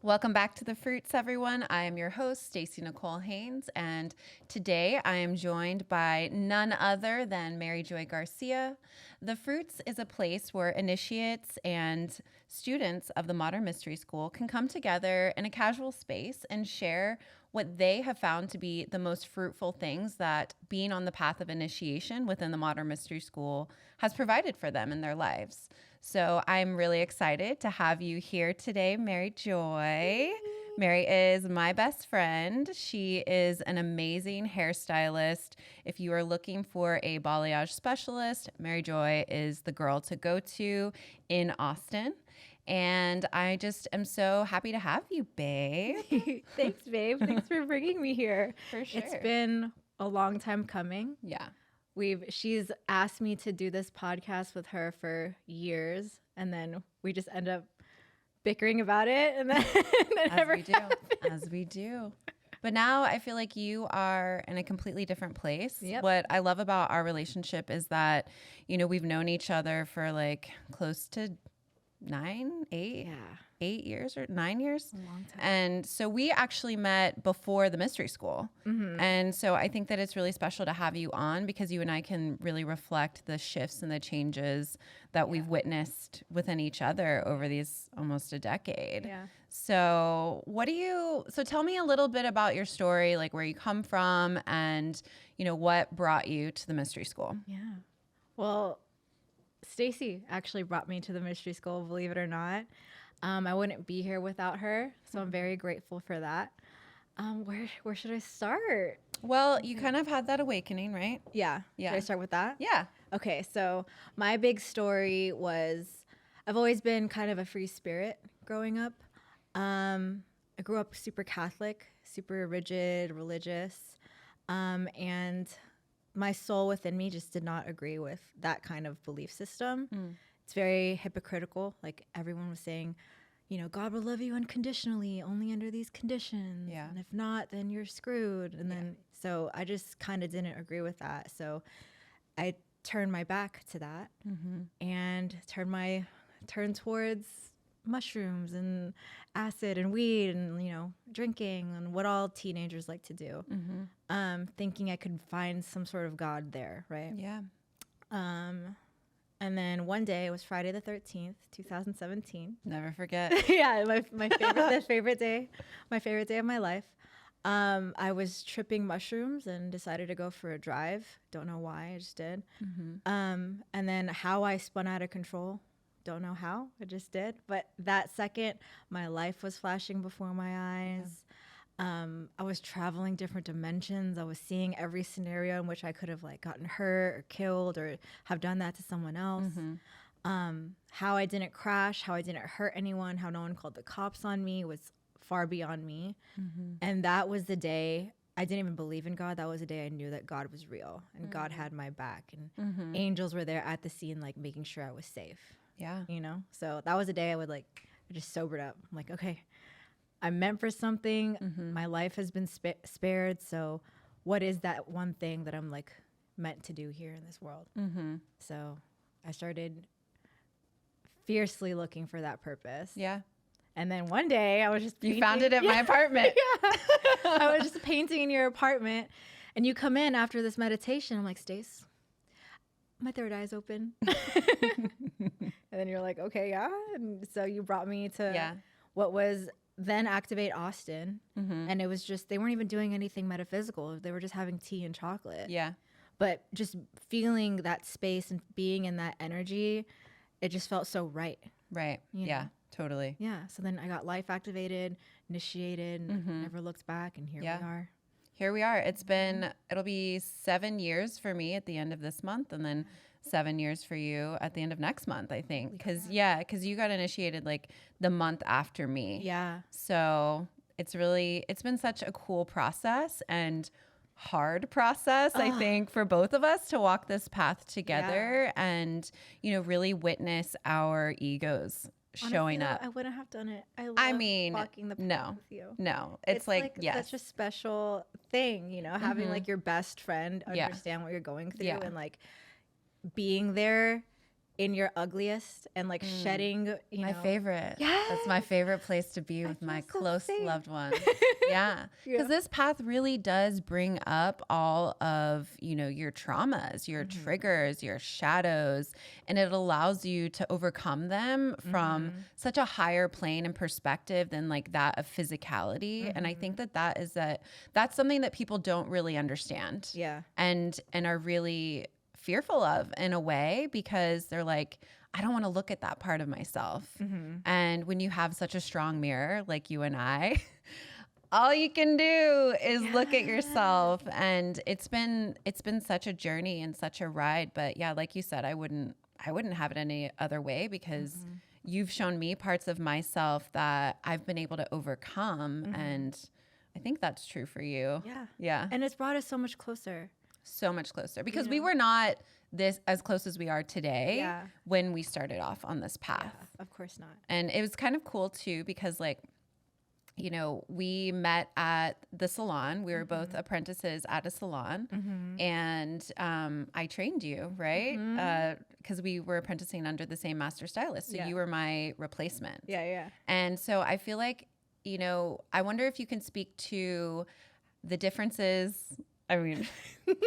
Welcome back to The Fruits, everyone. I am your host, Stacey Nicole Haynes, and today I am joined by none other than Mary Joy Garcia. The Fruits is a place where initiates and students of the Modern Mystery School can come together in a casual space and share what they have found to be the most fruitful things that being on the path of initiation within the Modern Mystery School has provided for them in their lives. So I'm really excited to have you here today, Mary Joy. Mary is my best friend. She is an amazing hairstylist. If you are looking for a balayage specialist, Mary Joy is the girl to go to in Austin. And I just am so happy to have you, babe. Thanks, babe. Thanks for bringing me here. For sure. It's been a long time coming. Yeah. She's asked me to do this podcast with her for years, and then we just end up bickering about it, and then As we do. But now I feel like you are in a completely different place. Yep. What I love about our relationship is that, we've known each other for like close to 8 years or 9 years. A long time. And so we actually met before the mystery school. Mm-hmm. And so I think that it's really special to have you on because you and I can really reflect the shifts and the changes that we've witnessed within each other over these almost a decade. Yeah. So so tell me a little bit about your story, like where you come from and, what brought you to the mystery school. Yeah. Well, Stacey actually brought me to the mystery school, believe it or not. I wouldn't be here without her, so I'm very grateful for that. Where should I start? Well, you kind of had that awakening, right? Yeah. Yeah. Should I start with that? Yeah. Okay, so my big story was I've always been kind of a free spirit growing up. I grew up super Catholic, super rigid, religious, and my soul within me just did not agree with that kind of belief system. It's very hypocritical. Like everyone was saying, God will love you unconditionally, only under these conditions. Yeah. And if not, then you're screwed. And then, so I just kind of didn't agree with that. So I turned my back to that and turned towards mushrooms and acid and weed and, drinking and what all teenagers like to do. Thinking I could find some sort of God there. Right. Yeah. And then one day, it was Friday the 13th, 2017. Never forget. Yeah, my favorite day of my life. I was tripping mushrooms and decided to go for a drive. Don't know why, I just did. And then how I spun out of control, don't know how, I just did. But that second, my life was flashing before my eyes. I was traveling different dimensions. I was seeing every scenario in which I could have gotten hurt or killed or have done that to someone else. How I didn't crash, how I didn't hurt anyone, how no one called the cops on me was far beyond me. And that was the day I didn't even believe in God. That was the day I knew that God was real and God had my back and angels were there at the scene, making sure I was safe. Yeah. So that was the day I just sobered up. I'm like, okay, I'm meant for something. My life has been spared. So what is that one thing that I'm meant to do here in this world? So I started fiercely looking for that purpose. Yeah. And then one day I was just You found it at my apartment. Yeah. I was just painting in your apartment and you come in after this meditation. I'm like, Stace, my third eye's open. And then you're like, okay, yeah. And so you brought me to what was then Activate Austin. And it was just, they weren't even doing anything metaphysical. They were just having tea and chocolate. Yeah. But just feeling that space and being in that energy, it just felt so right. Right. Yeah, totally. Yeah. So then I got life activated, initiated, and never looked back. And here we are. Here we are. It'll be 7 years for me at the end of this month. And then 7 years for you at the end of next month, I think. Because you got initiated the month after me. Yeah. So it's been such a cool process and hard process, I think, for both of us to walk this path together and, really witness our egos showing up. I wouldn't have done it. Walking the path with you. No, it's yes. such a special thing, having your best friend understand what you're going through and being there in your ugliest and like shedding, you My know. favorite. Yes. That's my favorite place to be with feel my so close safe. loved ones. Yeah. Because this path really does bring up all of, you know, your traumas, your triggers, your shadows, and it allows you to overcome them from such a higher plane and perspective than like that of physicality. And I think that's something that people don't really understand. Yeah. And are really fearful of in a way, because they're like, I don't want to look at that part of myself. And when you have such a strong mirror like you and I, all you can do is look at yourself. And it's been such a journey and such a ride. But yeah, like you said, I wouldn't have it any other way, because you've shown me parts of myself that I've been able to overcome. And I think that's true for you. Yeah. Yeah. And it's brought us so much closer. So much closer, because we were not this as close as we are today when we started off on this path. Yeah, of course not. And it was kind of cool too, because like, you know, we met at the salon. We were both apprentices at a salon, and I trained you, right? Because we were apprenticing under the same master stylist. So you were my replacement. Yeah, yeah. And so I feel like, you know, I wonder if you can speak to the differences. I mean,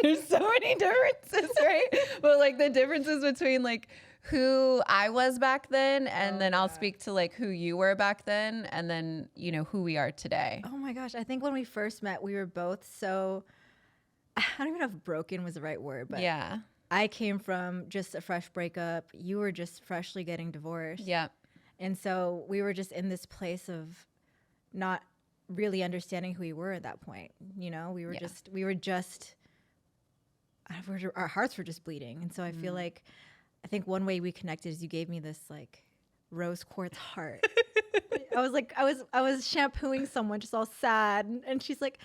there's so many differences, right? But like the differences between like who I was back then, and then I'll speak to like who you were back then, and then, you know, who we are today. Oh my gosh. I think when we first met, we were both so, I don't even know if broken was the right word, but Yeah. I came from just a fresh breakup. You were just freshly getting divorced. Yeah. And so we were just in this place of not really understanding who we were at that point. You know, we were our hearts were just bleeding. And so I feel like, I think one way we connected is you gave me this like rose quartz heart. I was shampooing someone just all sad. And she's like,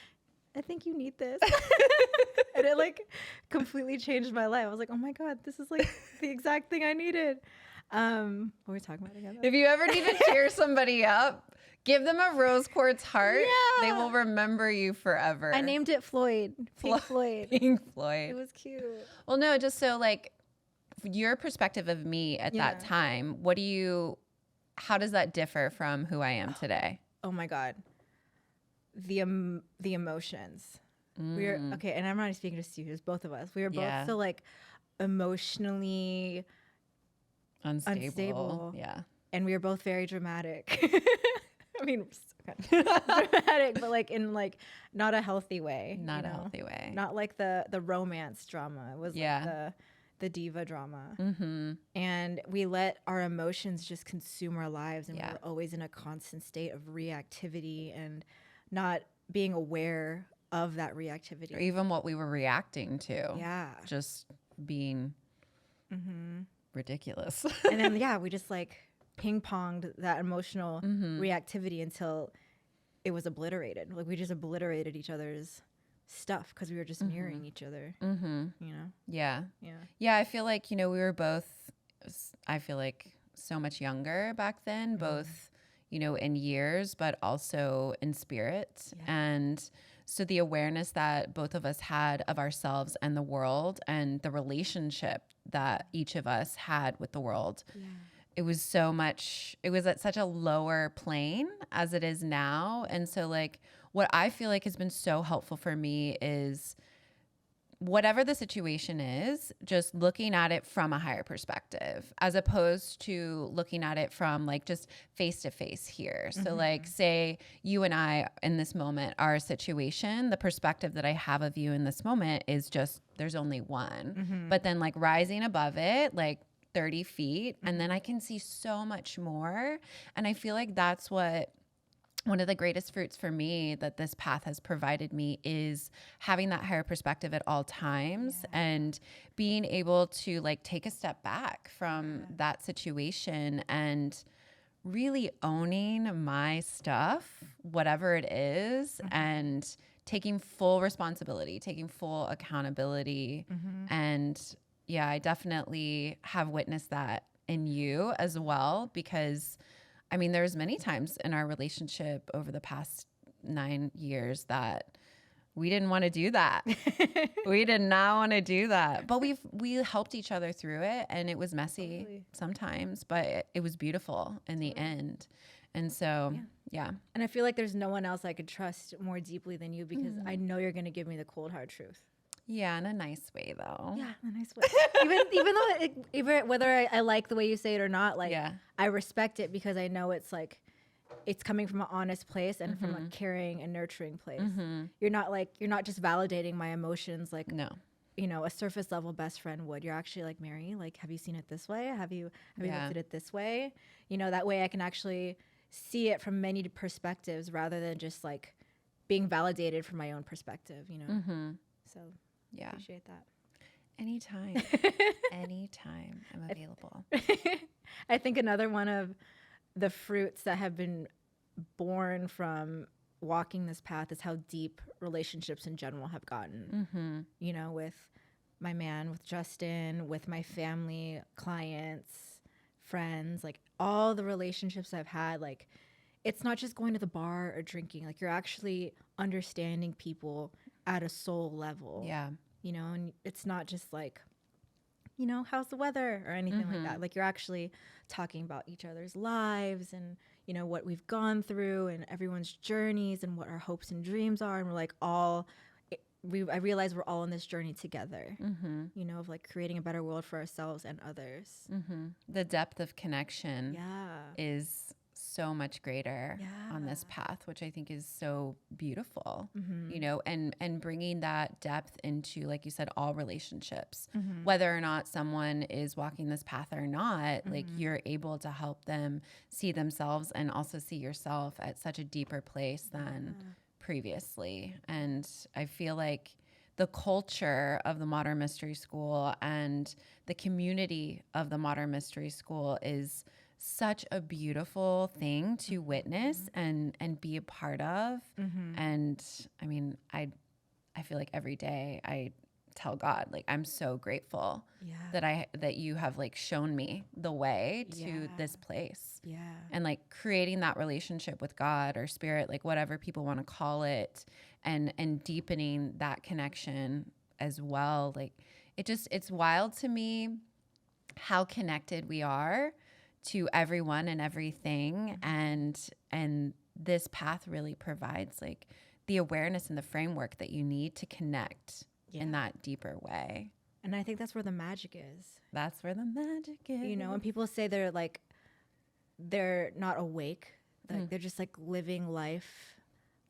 I think you need this. And it like completely changed my life. I was like, oh my God, this is like the exact thing I needed. What were we talking about again? If you ever need to cheer somebody up, give them a rose quartz heart. Yeah. They will remember you forever. I named it Floyd. Pink Floyd. Pink Floyd. It was cute. Well, no, just so like your perspective of me at that time, how does that differ from who I am today? Oh my God. The emotions. We're okay. And I'm not speaking just to you, it's both of us. We were both so like emotionally unstable. Yeah. And we were both very dramatic. I mean, dramatic, but like in like not a healthy way. Not a healthy way. Not like the romance drama. It was like the diva drama. And we let our emotions just consume our lives, and we were always in a constant state of reactivity and not being aware of that reactivity. Or even what we were reacting to. Yeah. Just being ridiculous. And then, we just like ping-ponged that emotional reactivity until it was obliterated. Like we just obliterated each other's stuff because we were just mirroring each other, you know? Yeah. Yeah. Yeah, I feel like, you know, we were both, I feel like so much younger back then, both, you know, in years, but also in spirit. Yeah. And so the awareness that both of us had of ourselves and the world, and the relationship that each of us had with the world, it was at such a lower plane as it is now. And so like what I feel like has been so helpful for me is whatever the situation is, just looking at it from a higher perspective, as opposed to looking at it from like just face to face here. So like say you and I in this moment, our situation, the perspective that I have of you in this moment is just, there's only one, but then like rising above it, like 30 feet, and then I can see so much more. And I feel like that's what one of the greatest fruits for me that this path has provided me is having that higher perspective at all times, and being able to like take a step back from that situation and really owning my stuff, whatever it is, and taking full responsibility, taking full accountability. And yeah, I definitely have witnessed that in you as well, because I mean, there's many times in our relationship over the past 9 years that we didn't want to do that. We did not want to do that. But we helped each other through it, and it was messy sometimes, but it was beautiful in the end. And so, yeah. And I feel like there's no one else I could trust more deeply than you, because I know you're going to give me the cold, hard truth. Yeah, in a nice way, though. Yeah, in a nice way. even though even whether I like the way you say it or not, like I respect it, because I know it's like it's coming from an honest place and from a caring and nurturing place. You're not just validating my emotions like a surface level best friend would. You're actually like, Mary, like, have you seen it this way? Have you looked at it this way? That way I can actually see it from many perspectives rather than just like being validated from my own perspective, So yeah, appreciate that. Anytime. Anytime I'm available. I think another one of the fruits that have been born from walking this path is how deep relationships in general have gotten. With my man, with Justin, with my family, clients, friends, like all the relationships I've had, like it's not just going to the bar or drinking, like you're actually understanding people at a soul level. Yeah. And it's not just like, how's the weather or anything like that. Like you're actually talking about each other's lives and, what we've gone through and everyone's journeys and what our hopes and dreams are. And we're like I realize we're all on this journey together, of like creating a better world for ourselves and others. The depth of connection is so much greater on this path, which I think is so beautiful, and bringing that depth into, like you said, all relationships, whether or not someone is walking this path or not, like you're able to help them see themselves and also see yourself at such a deeper place than previously. And I feel like the culture of the Modern Mystery School and the community of the Modern Mystery School is such a beautiful thing to witness and be a part of. And I mean, I feel like every day I tell God, like, I'm so grateful that you have like shown me the way to this place. And like creating that relationship with God or spirit, like whatever people want to call it, and deepening that connection as well. Like it's wild to me how connected we are to everyone and everything. And this path really provides like the awareness and the framework that you need to connect in that deeper way. And I think that's where the magic is. That's where the magic is. When people say they're not awake, like they're just like living life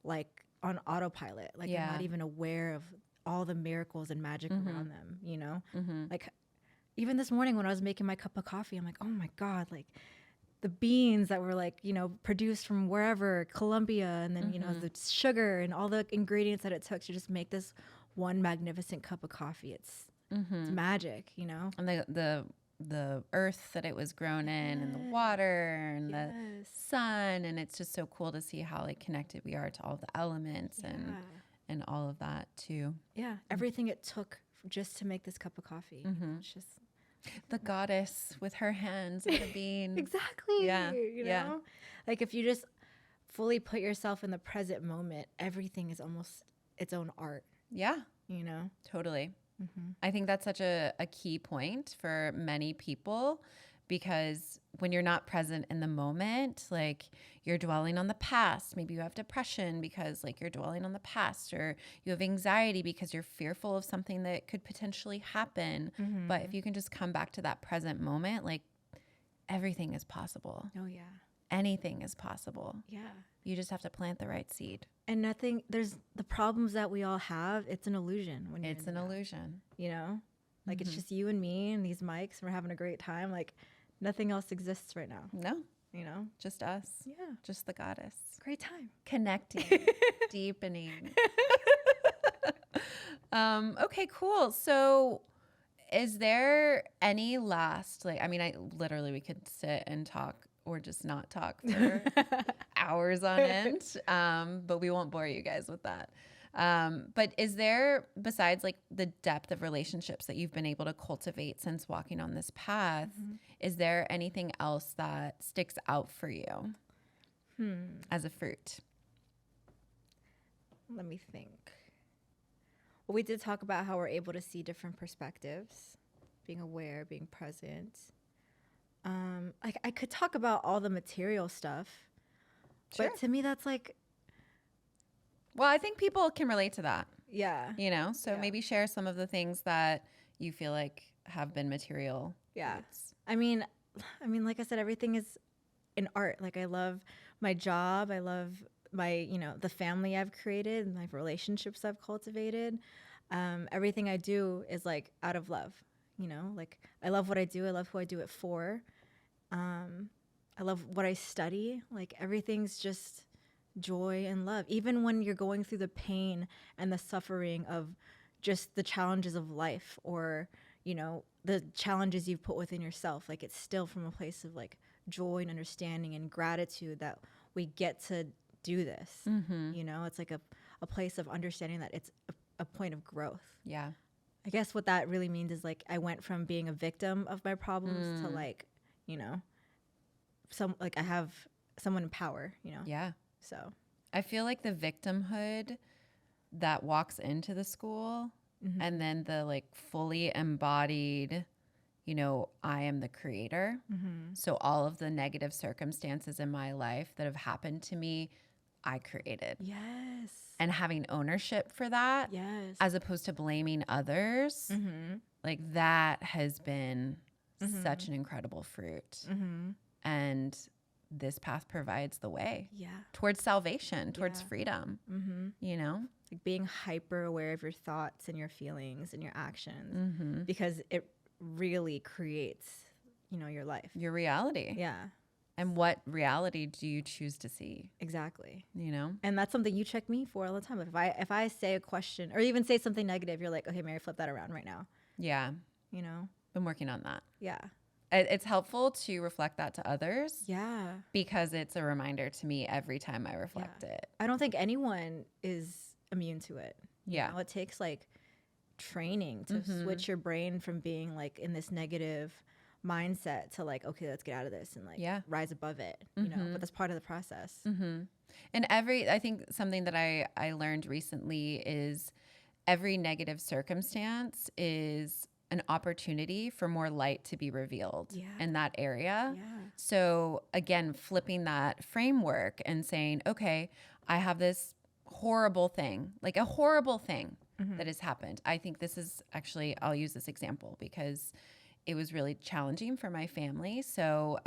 like on autopilot. Like they're not even aware of all the miracles and magic around them, Like even this morning when I was making my cup of coffee, I'm like, oh my God, like the beans that were like, produced from wherever, Colombia, and then, the sugar and all the ingredients that it took to just make this one magnificent cup of coffee. It's magic, And the earth that it was grown in, and the water and the sun. And it's just so cool to see how like connected we are to all the elements and all of that too. Yeah. Everything it took just to make this cup of coffee. It's just the goddess with her hands and the bean. Exactly. Yeah. Like if you just fully put yourself in the present moment, everything is almost its own art. Yeah. Totally. I think that's such a key point for many people, because when you're not present in the moment, like you're dwelling on the past. Maybe you have depression because like you're dwelling on the past, or you have anxiety because you're fearful of something that could potentially happen. But if you can just come back to that present moment, like everything is possible. Oh yeah. Anything is possible. Yeah. You just have to plant the right seed. And there's the problems that we all have. It's an illusion. It's an illusion. Like it's just you and me and these mics. We're having a great time. Like nothing else exists right now. No. Just us. Yeah. Just the goddess. Great time. Connecting. Deepening. Okay, cool. So is there any last, like, I mean, we could sit and talk or just not talk for hours on end, but we won't bore you guys with that. But is there, besides like the depth of relationships that you've been able to cultivate since walking on this path, is there anything else that sticks out for you as a fruit? Let me think. Well, we did talk about how we're able to see different perspectives, being aware, being present. Like I could talk about all the material stuff, Sure. but to me that's like, Well, I think people can relate to that, yeah, so Yeah. maybe share some of the things that you feel like have been material. yeah. roots. I mean, like I said, everything is an art. Like I love my job. I love my, the family I've created, and my relationships I've cultivated. Everything I do is like out of love. Like I love what I do. I love who I do it for. I love what I study. Like everything's just joy and love. Even when you're going through the pain and the suffering of just the challenges of life, or, the challenges you've put within yourself, like it's still from a place of like joy and understanding and gratitude that we get to do this. It's like a place of understanding that it's a point of growth. Yeah. I guess what that really means is like I went from being a victim of my problems to like, I have someone in power, Yeah. So I feel like the victimhood that walks into the school and then the like fully embodied, I am the creator. So all of the negative circumstances in my life that have happened to me, I created. yes. And having ownership for that, Yes. as opposed to blaming others, like that has been such an incredible fruit. And this path provides the way Yeah. towards salvation, towards Yeah. freedom, Like being hyper aware of your thoughts and your feelings and your actions, because it really creates, your life. your reality. Yeah, And what reality do you choose to see? exactly. And that's something you check me for all the time. If I say a question or even say something negative, you're like, okay, Mary, flip that around right now. yeah, You know? been working on that. Yeah. It's helpful to reflect that to others Yeah. because it's a reminder to me every time I reflect it. I don't think anyone is immune to it. Yeah. It takes like training to switch your brain from being like in this negative mindset to like, okay, let's get out of this and like rise above it, but that's part of the process. And I think something that I learned recently is every negative circumstance is an opportunity for more light to be revealed in that area. Yeah. So again, flipping that framework and saying, okay, I have this horrible thing, like a horrible thing that has happened. I think this is actually, I'll use this example because it was really challenging for my family. So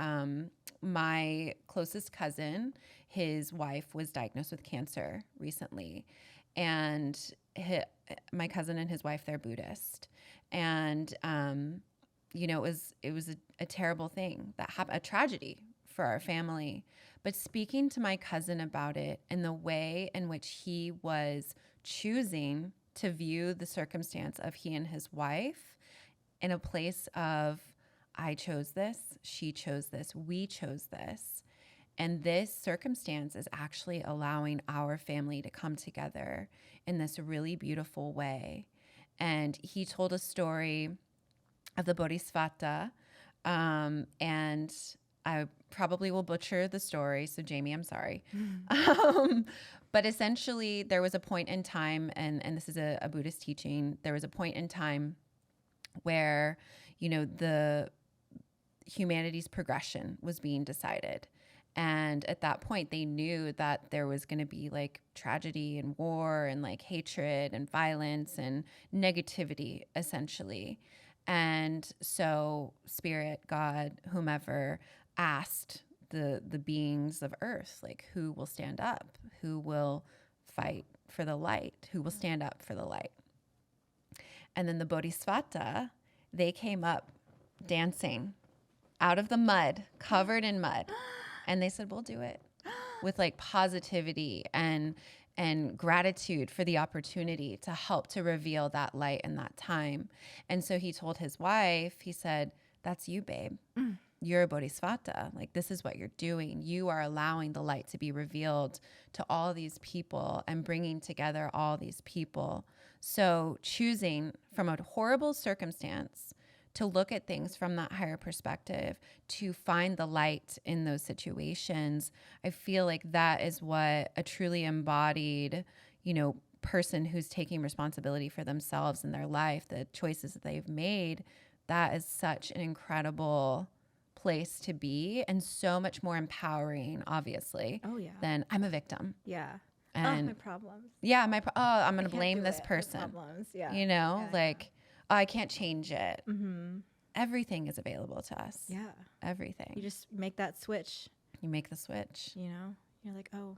my closest cousin, his wife was diagnosed with cancer recently. And my cousin and his wife, they're Buddhist. And, it was a terrible thing that happened, a tragedy for our family. But speaking to my cousin about it and the way in which he was choosing to view the circumstance of he and his wife in a place of, I chose this, she chose this, we chose this. And this circumstance is actually allowing our family to come together in this really beautiful way. And he told a story of the Bodhisattva, and I probably will butcher the story, so Jamie, I'm sorry. But essentially, there was a point in time, and this is a Buddhist teaching, there was a point in time where, the humanity's progression was being decided. And at that point, they knew that there was going to be like tragedy and war and like hatred and violence and negativity, essentially. And so Spirit, God, whomever, asked the beings of earth, like, who will stand up? Who will fight for the light? Who will stand up for the light? And then the Bodhisattva, they came up dancing out of the mud, covered in mud. And they said, we'll do it with like positivity and gratitude for the opportunity to help to reveal that light in that time. And so he told his wife, he said, that's you, babe. You're a bodhisattva. Like, this is what you're doing. You are allowing the light to be revealed to all these people and bringing together all these people. So choosing from a horrible circumstance to look at things from that higher perspective, to find the light in those situations, I feel like that is what a truly embodied, person who's taking responsibility for themselves and their life, the choices that they've made, that is such an incredible place to be, and so much more empowering, obviously, Oh yeah. than I'm a victim. Yeah. And my problems. yeah, I'm going to Can't blame do this it. My person. problems. Yeah. You know, Yeah, like, oh, I can't change it. Mm-hmm. Everything is available to us. Yeah. Everything. You just make that switch. You make the switch. You know, you're like, oh,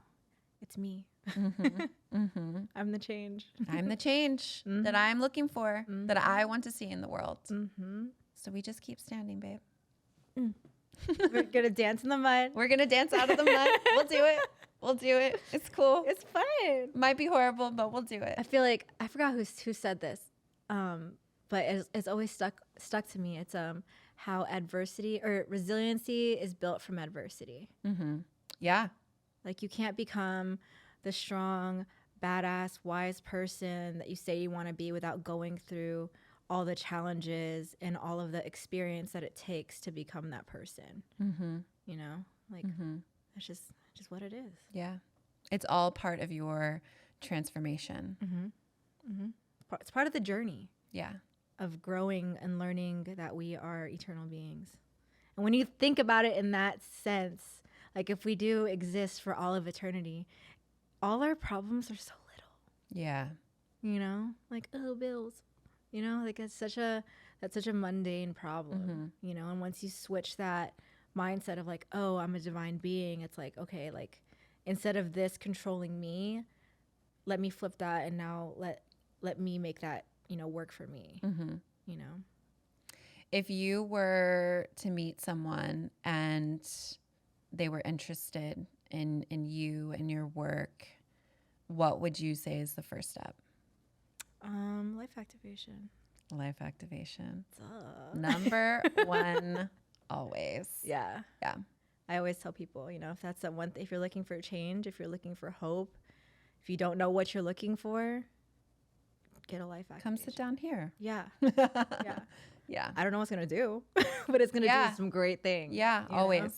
it's me. I'm the change. I'm the change that I'm looking for, that I want to see in the world. So we just keep standing, babe. We're going to dance in the mud. We're going to dance out of the mud. We'll do it. We'll do it. It's cool. It's fun. Might be horrible, but we'll do it. I feel like, I forgot who said this, but it's always stuck to me. It's how adversity or resiliency is built from adversity. Yeah. Like you can't become the strong, badass, wise person that you say you want to be without going through all the challenges and all of the experience that it takes to become that person. You know, like that's just what it is. Yeah. It's all part of your transformation. It's part of the journey. Yeah. Of growing and learning that we are eternal beings. And when you think about it in that sense, like if we do exist for all of eternity, all our problems are so little. Yeah. You know, like, oh, bills, you know, like that's such a mundane problem, you know? And once you switch that mindset of like, oh, I'm a divine being, it's like, okay, like instead of this controlling me, let me flip that. And now let me make that, you know, work for me, you know? If you were to meet someone and they were interested in you and your work, what would you say is the first step? Life activation. Life activation. Duh. Number one, always. Yeah. Yeah. I always tell people, you know, if that's if you're looking for change, if you're looking for hope, if you don't know what you're looking for, get a life activation. Come sit down here. Yeah. Yeah. Yeah. I don't know what it's going to do, but it's going to do some great things. Yeah, always. Know?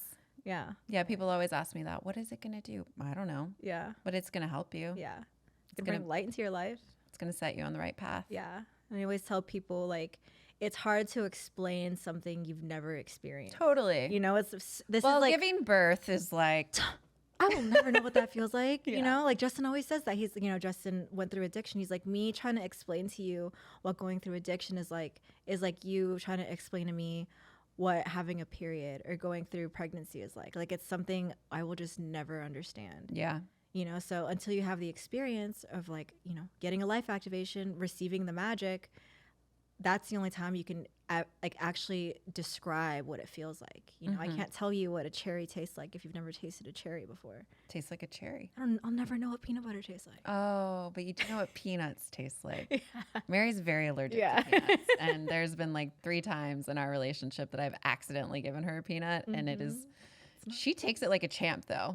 Yeah. Yeah, people always ask me that. What is it going to do? I don't know. Yeah. But it's going to help you. Yeah. It's going to bring light into your life. It's going to set you on the right path. Yeah. And I always tell people, like, it's hard to explain something you've never experienced. Totally. You know, this is like giving birth is like, I will never know what that feels like. You know, like Justin always says that. He's, you know, Justin went through addiction. He's like, me trying to explain to you what going through addiction is like you trying to explain to me what having a period or going through pregnancy is like. Like it's something I will just never understand. Yeah. You know, so until you have the experience of like, you know, getting a life activation, receiving the magic, that's the only time you can like actually describe what it feels like. You know, I can't tell you what a cherry tastes like if you've never tasted a cherry before. Tastes like a cherry. I'll never know what peanut butter tastes like. Oh, but you do know what peanuts taste like. Yeah. Mary's very allergic Yeah. to peanuts. And there's been like 3 times in our relationship that I've accidentally given her a peanut. And it is, she takes it like a champ though.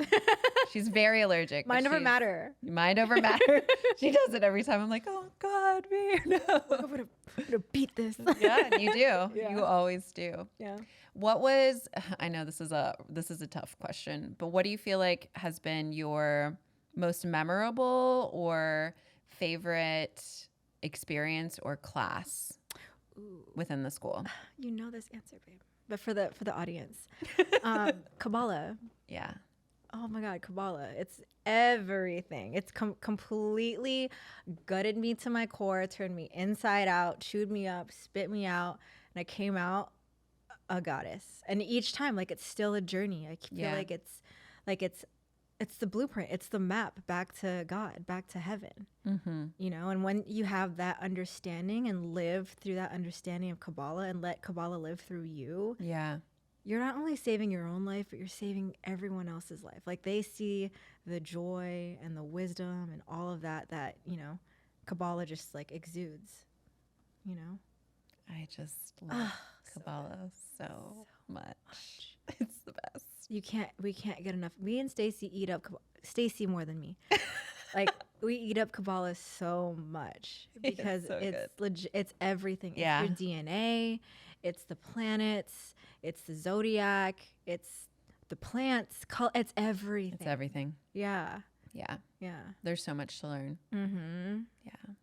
She's very allergic. Mind over matter. Mind over matter. She does it every time. I'm like, oh God, Mary, no. I'm gonna beat this. Yeah, and you do. Yeah. You always do. Yeah. What was, I know this is a tough question, but what do you feel like has been your most memorable or favorite experience or class within the school? You know this answer, babe. But for the audience, Kabbalah. Yeah. Oh my God, Kabbalah. It's everything. It's completely gutted me to my core, turned me inside out, chewed me up, spit me out, and I came out a goddess. And each time, like, it's still a journey. I feel like it's the blueprint. It's the map back to God, back to heaven. You know, and when you have that understanding and live through that understanding of Kabbalah and let Kabbalah live through you. Yeah. You're not only saving your own life, but you're saving everyone else's life. Like they see the joy and the wisdom and all of that, you know, Kabbalah just like exudes, you know? I just love Kabbalah so much. It's the best. We can't get enough. Me and Stacy eat up, Stacy more than me. Like we eat up Kabbalah so much because it's legit. It's everything. Yeah. It's your DNA. It's the planets. It's the zodiac. It's the plants. It's everything. It's everything. Yeah. Yeah. Yeah. There's so much to learn. Mm-hmm. Yeah.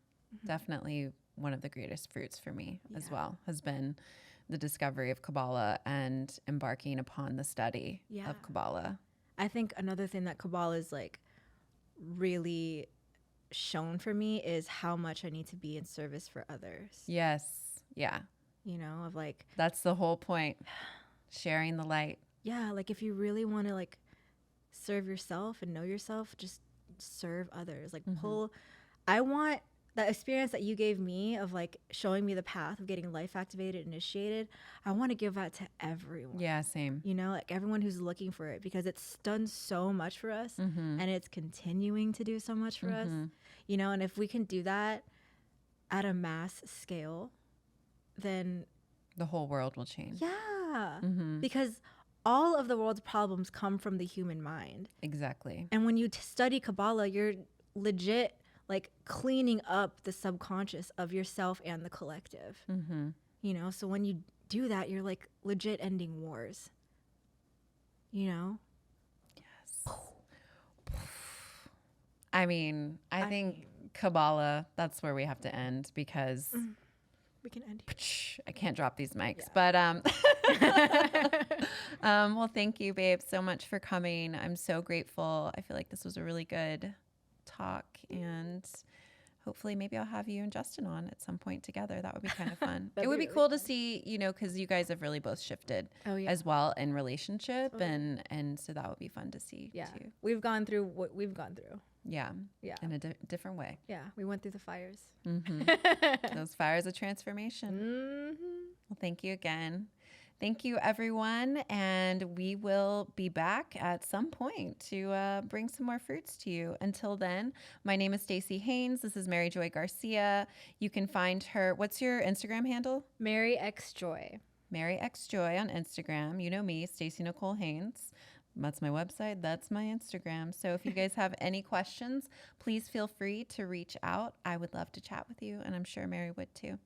Definitely one of the greatest fruits for me as Yeah. well has been the discovery of Kabbalah and embarking upon the study Yeah. of Kabbalah. I think another thing that Kabbalah is like really shown for me is how much I need to be in service for others. Yes. Yeah. You know, of like, That's the whole point. Sharing the light. yeah, like if you really want to like serve yourself and know yourself, just serve others. Like I want that experience that you gave me of like showing me the path of getting life activated, initiated. I want to give that to everyone. Yeah, same. You know, like everyone who's looking for it, because it's done so much for us and it's continuing to do so much for us. You know, and if we can do that at a mass scale, then The whole world will change. yeah, because all of the world's problems come from the human mind. Exactly. And when you study Kabbalah, you're legit like cleaning up the subconscious of yourself and the collective. You know, so when you do that, you're like legit ending wars. You know? Yes. I mean, I think Kabbalah, that's where we have to end because We can end here. I can't drop these mics. But well, thank you, babe, so much for coming. I'm so grateful. I feel like this was a really good talk, and hopefully maybe I'll have you and Justin on at some point together. That would be kind of fun. It would be cool to see, you know, because you guys have really both shifted as well in relationship, and so that would be fun to see too. We've gone through what we've gone through. Yeah. In a different way. Yeah, we went through the fires. Those fires of transformation. Well, thank you again. Thank you, everyone. And we will be back at some point to bring some more fruits to you. Until then, my name is Stacey Haynes. This is Mary Joy Garcia. You can find her. What's your Instagram handle? Mary X Joy. Mary X Joy on Instagram. You know me, Stacey Nicole Haynes. That's my website. That's my Instagram. So if you guys have any questions, please feel free to reach out. I would love to chat with you, and I'm sure Mary would too.